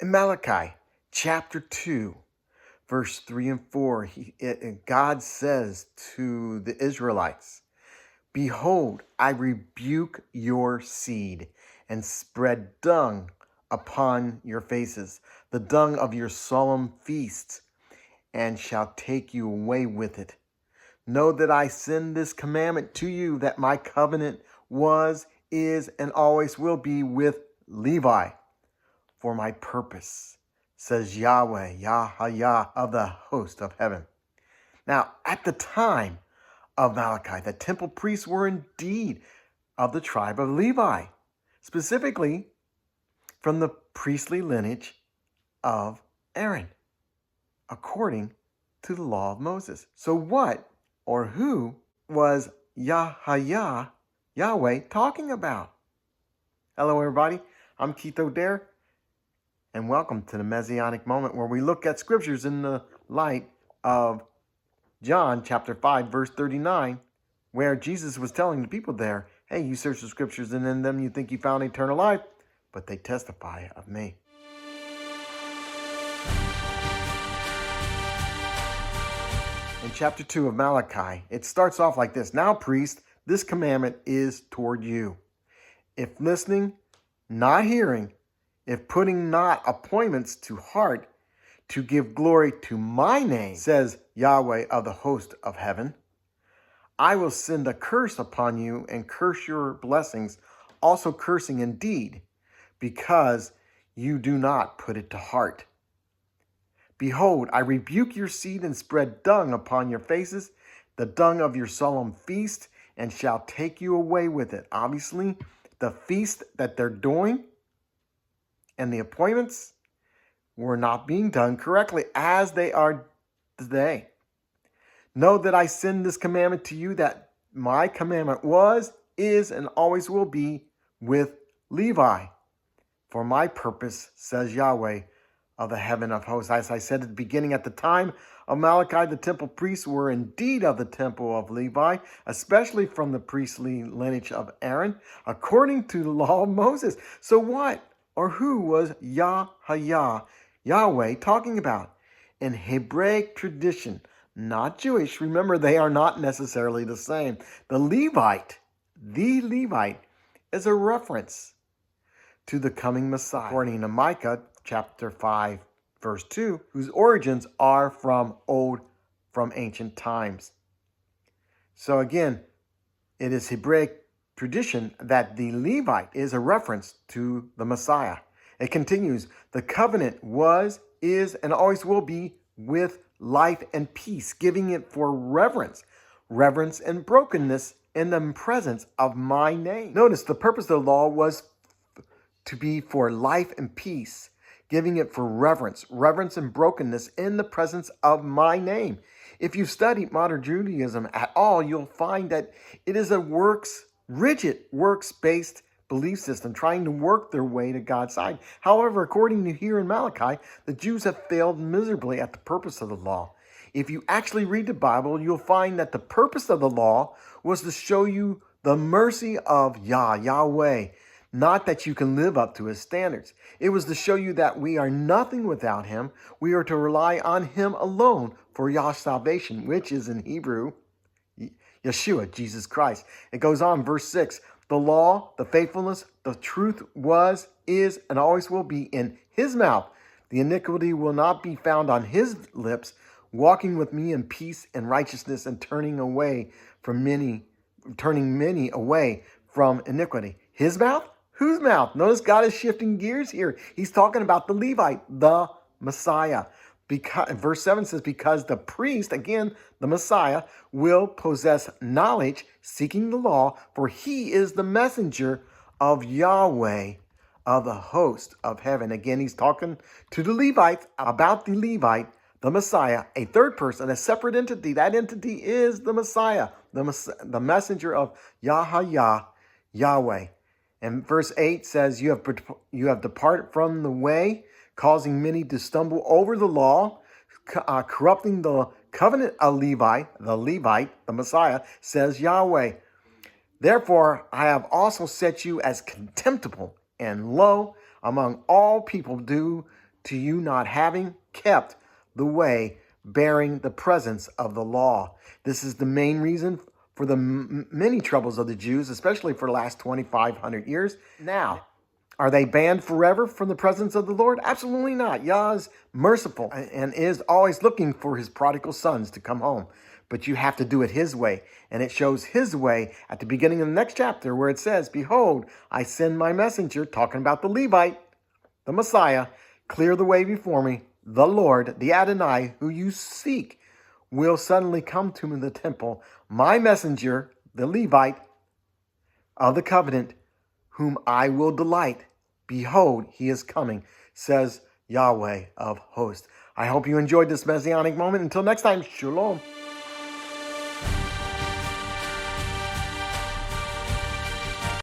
In Malachi chapter 2, verse 3 and 4, God says to the Israelites, "Behold, I rebuke your seed and spread dung upon your faces, the dung of your solemn feasts, and shall take you away with it. Know that I send this commandment to you, that my covenant was, is, and always will be with Levi for my purpose, says Yahweh, Yah of the host of heaven." Now, at the time of Malachi, the temple priests were indeed of the tribe of Levi, specifically from the priestly lineage of Aaron, according to the law of Moses. So what or who was Yahweh talking about? Hello, everybody. I'm Keith O'Dare, and welcome to the Messianic Moment, where we look at scriptures in the light of John chapter 5, verse 39, where Jesus was telling the people there, hey, you search the scriptures, and in them you think you found eternal life, but they testify of me. In chapter 2 of Malachi, it starts off like this: "Now, priest, this commandment is toward you. If listening, not hearing, if putting not appointments to heart, to give glory to my name, says Yahweh of the host of heaven, I will send a curse upon you and curse your blessings, also cursing indeed, because you do not put it to heart. Behold, I rebuke your seed and spread dung upon your faces, the dung of your solemn feast, and shall take you away with it." Obviously, the feast that they're doing and the appointments were not being done correctly as they are today. "Know that I send this commandment to you, that my commandment was, is, and always will be with Levi for my purpose, says Yahweh of the heaven of hosts." As I said at the beginning, at the time of Malachi, the temple priests were indeed of the temple of Levi, especially from the priestly lineage of Aaron, according to the law of Moses. So what or who was Yahweh talking about? In Hebraic tradition, not Jewish. Remember, they are not necessarily the same. The Levite is a reference to the coming Messiah, according to Micah chapter 5, verse 2, whose origins are from ancient times. So again, it is Hebraic tradition that the Levite is a reference to the Messiah. It continues, "The covenant was, is, and always will be with life and peace, giving it for reverence and brokenness in the presence of my name." Notice the purpose of the law was to be for life and peace, giving it for reverence and brokenness in the presence of my name. If you've studied modern Judaism at all, you'll find that it is a rigid works-based belief system trying to work their way to God's side. However, according to here in Malachi, the Jews have failed miserably at the purpose of the law. If you actually read the Bible, you'll find that the purpose of the law was to show you the mercy of Yahweh, not that you can live up to his standards. It was to show you that we are nothing without him. We are to rely on him alone for Yah's salvation, which is in Hebrew, Yeshua, Jesus Christ. It goes on, verse 6, "The law, the faithfulness, the truth was, is, and always will be in his mouth. The iniquity will not be found on his lips, walking with me in peace and righteousness, and turning many away from iniquity." His mouth? Whose mouth? Notice God is shifting gears here. He's talking about the Levite, the Messiah. Verse 7 says, "Because the priest," again, the Messiah, "will possess knowledge, seeking the law, for he is the messenger of Yahweh of the host of heaven." Again, he's talking to the Levites about the Levite, the Messiah, a third person, a separate entity. That entity is the Messiah, the messenger of Yahweh. And verse 8 says, you have departed from the way, causing many to stumble over the law, corrupting the covenant of Levi, the Levite, the Messiah, says Yahweh. Therefore, I have also set you as contemptible and low among all people due to you not having kept the way, bearing the presence of the law. This is the main reason for the many troubles of the Jews, especially for the last 2,500 years. Now, are they banned forever from the presence of the Lord? Absolutely not. Yah is merciful and is always looking for his prodigal sons to come home. But you have to do it his way. And it shows his way at the beginning of the next chapter where it says, behold, I send my messenger, talking about the Levite, the Messiah, clear the way before me. The Lord, the Adonai, who you seek, will suddenly come to the temple. My messenger, the Levite of the covenant, whom I will delight. Behold, he is coming, says Yahweh of hosts. I hope you enjoyed this Messianic moment. Until next time, shalom.